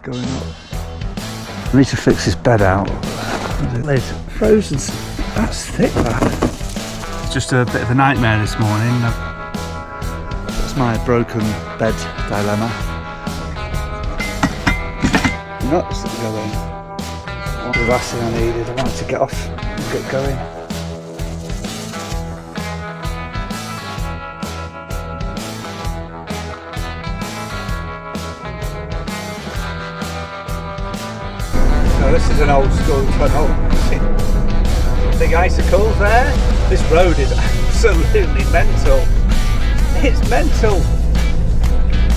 Going up. I need to fix this bed out. It's frozen. That's thick, that. It's just a bit of a nightmare this morning. That's my broken bed dilemma. Nuts that go in. One of the last thing I needed. I wanted to get off and get going. So this is an old school tunnel. Big icicles there. This road is absolutely mental. It's mental.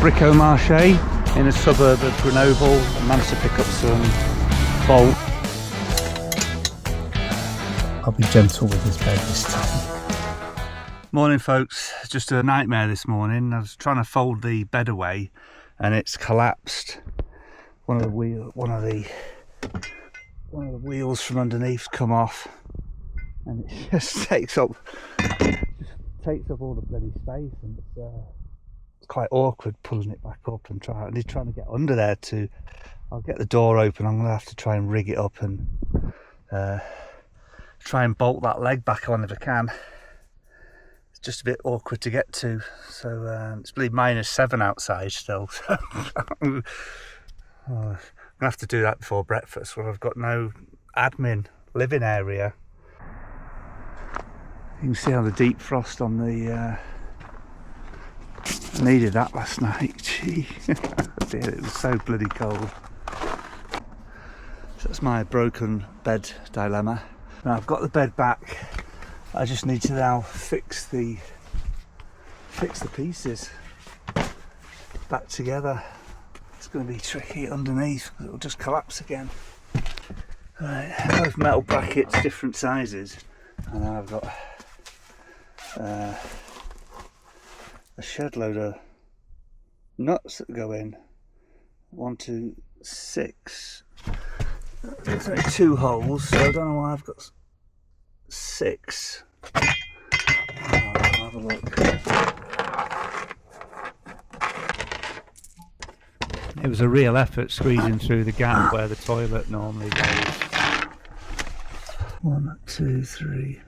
Brico Marche in a suburb of Grenoble. I managed to pick up some bolt. I'll be gentle with this bed this time. Morning folks, just a nightmare this morning. I was trying to fold the bed away and it's collapsed. One of the wheels from underneath come off, and it just takes up all the bloody space, and it's quite awkward pulling it back up and trying to get under there to. I'll get the door open. I'm gonna have to try and rig it up and try and bolt that leg back on if I can. It's just a bit awkward to get to. So it's really -7 outside still. I'm gonna have to do that before breakfast where I've got no admin living area. You can see how the deep frost on the I needed that last night. Gee. It was so bloody cold. So that's my broken bed dilemma. Now I've got the bed back. I just need to now fix the pieces back together. It's going to be tricky underneath because it'll just collapse again. Right, both metal brackets, different sizes, and now I've got a shed load of nuts that go in. 1, 2, 6. There's only 2 holes, so I don't know why I've got 6. I'll have a look. It was a real effort squeezing through the gap where the toilet normally goes. 1, 2, 3.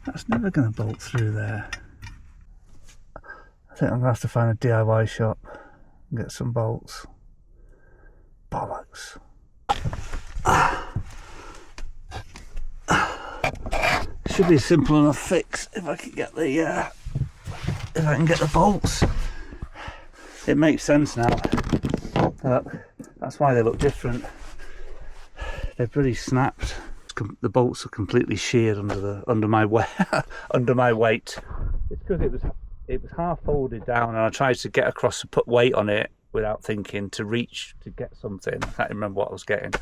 That's never going to bolt through there. I think I'm going to have to find a DIY shop and get some bolts. Bollocks. Should be a simple enough fix if I can get the bolts. It makes sense now. That's why they look different. They've really snapped. The bolts are completely sheared under my weight. It's because it was half folded down, and I tried to get across to put weight on it without thinking to reach to get something. I can't remember what I was getting,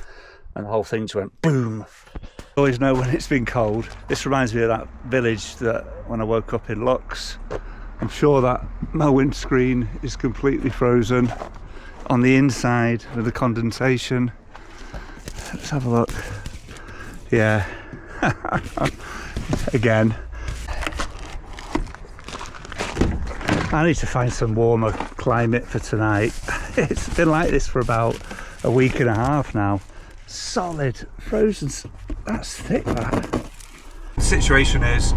and the whole thing just went boom. I always know when it's been cold. This reminds me of that village that when I woke up in Lux. I'm sure that my windscreen is completely frozen on the inside with the condensation. Let's have a look. Yeah. Again. I need to find some warmer climate for tonight. It's been like this for about a week and a half now. Solid frozen. That's thick, that. The situation is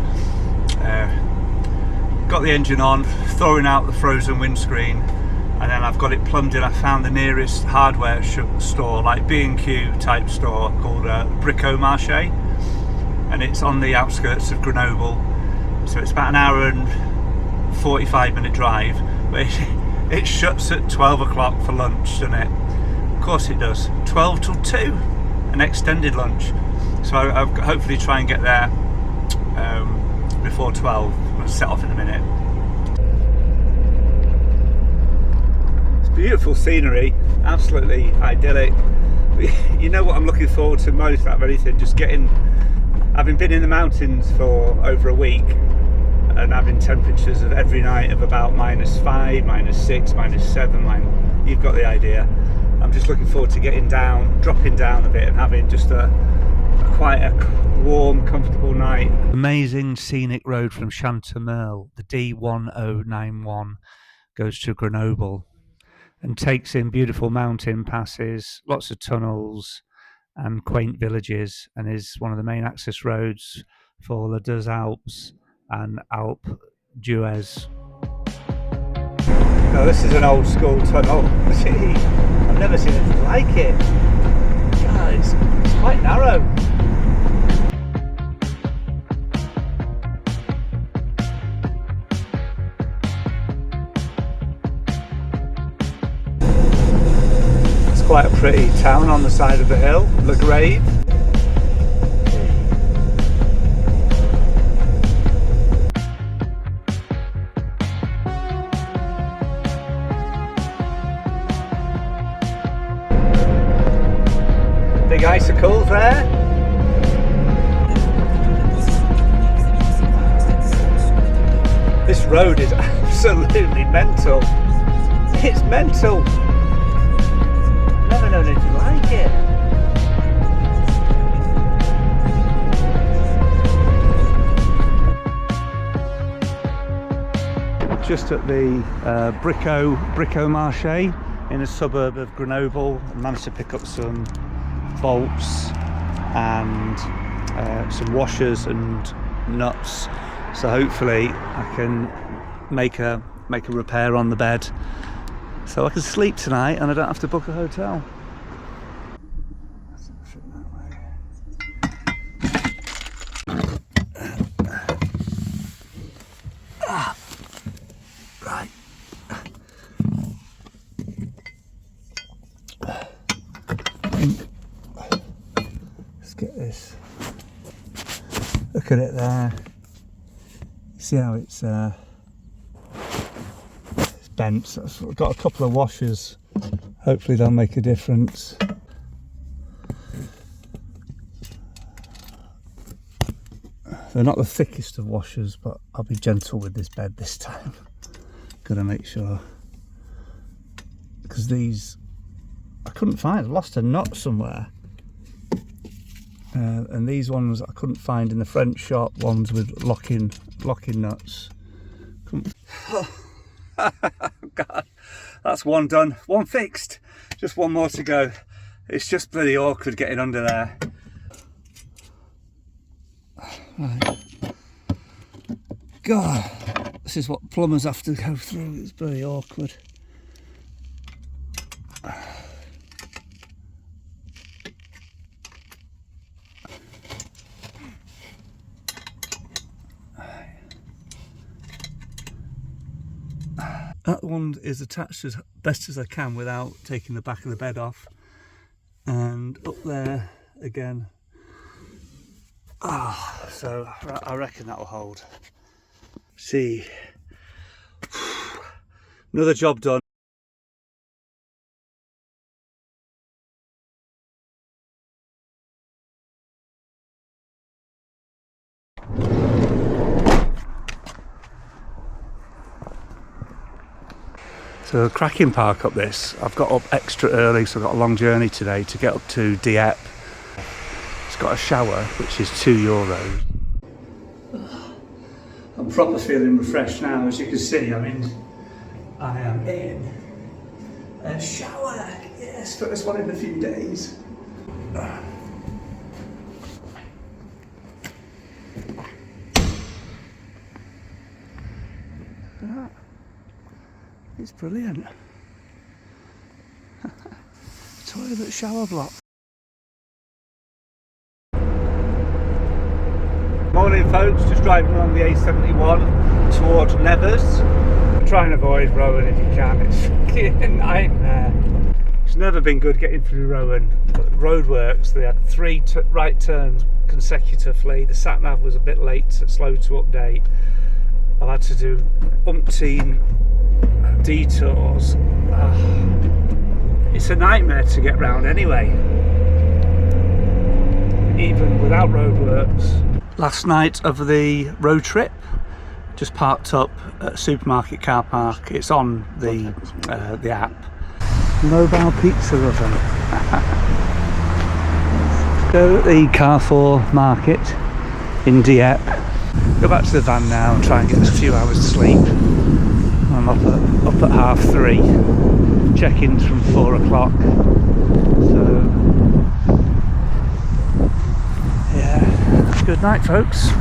got the engine on, throwing out the frozen windscreen, and then I've got it plumbed in. I found the nearest hardware store, like B&Q type store, called Brico Marche, and it's on the outskirts of Grenoble, so it's about an hour and 45-minute drive, but it shuts at 12 o'clock for lunch, doesn't it? Of course it does. 12 till 2, an extended lunch, so I'll hopefully try and get there before 12. I'm going to set off in a minute. It's beautiful scenery, absolutely idyllic. You know what I'm looking forward to most out of anything? Just having been in the mountains for over a week and having temperatures of every night of about -5, -6, -7. You've got the idea. I'm just looking forward to getting down, dropping down a bit, and having just quite a warm, comfortable night. Amazing scenic road from Chantemerle, the D1091. goes to Grenoble and takes in beautiful mountain passes, lots of tunnels and quaint villages, and is one of the main access roads for the Deux Alps and Alps d'Huez. Now this is an old school tunnel. I've never seen anything like it. God, it's quite narrow. Quite a pretty town on the side of the hill, Le Grave. Big icicles there. This road is absolutely mental. It's mental. Never known anything like it. Just at the Brico Marche in a suburb of Grenoble, I managed to pick up some bolts and some washers and nuts. So hopefully I can make a repair on the bed, so I can sleep tonight and I don't have to book a hotel. Right. Let's get this. Look at it there. See how it's bent. So I've got a couple of washers. Hopefully they'll make a difference. They're not the thickest of washers, but I'll be gentle with this bed this time. Gotta make sure, because these I couldn't find. I lost a nut somewhere, and these ones I couldn't find in the French shop. Ones with locking nuts. God, that's one done, one fixed. Just one more to go. It's just bloody awkward getting under there. Right. God, this is what plumbers have to go through. It's bloody awkward. That one is attached as best as I can without taking the back of the bed off. And up there again. So I reckon that will hold. See, another job done. So cracking park up this. I've got up extra early, so I've got a long journey today to get up to Dieppe. It's got a shower, which is €2. I'm proper feeling refreshed now. As you can see, I am in a shower. Yes, first one in a few days. It's brilliant. Toilet shower block. Morning folks, just driving along the A71 towards Nevers. Try and avoid Rowan if you can, it's fucking a nightmare. It's never been good getting through Rowan, but roadworks, they had 3 right turns consecutively. The sat-nav was a bit late, slow to update. I've had to do umpteen detours. It's a nightmare to get round anyway, even without roadworks. Last night of the road trip, just parked up at a supermarket car park. It's on the app. Mobile pizza oven. Go at the Carrefour market in Dieppe. Go back to the van now and try and get a few hours sleep. And I'm up at 3:30. Check-ins from 4 o'clock. So yeah, good night, folks.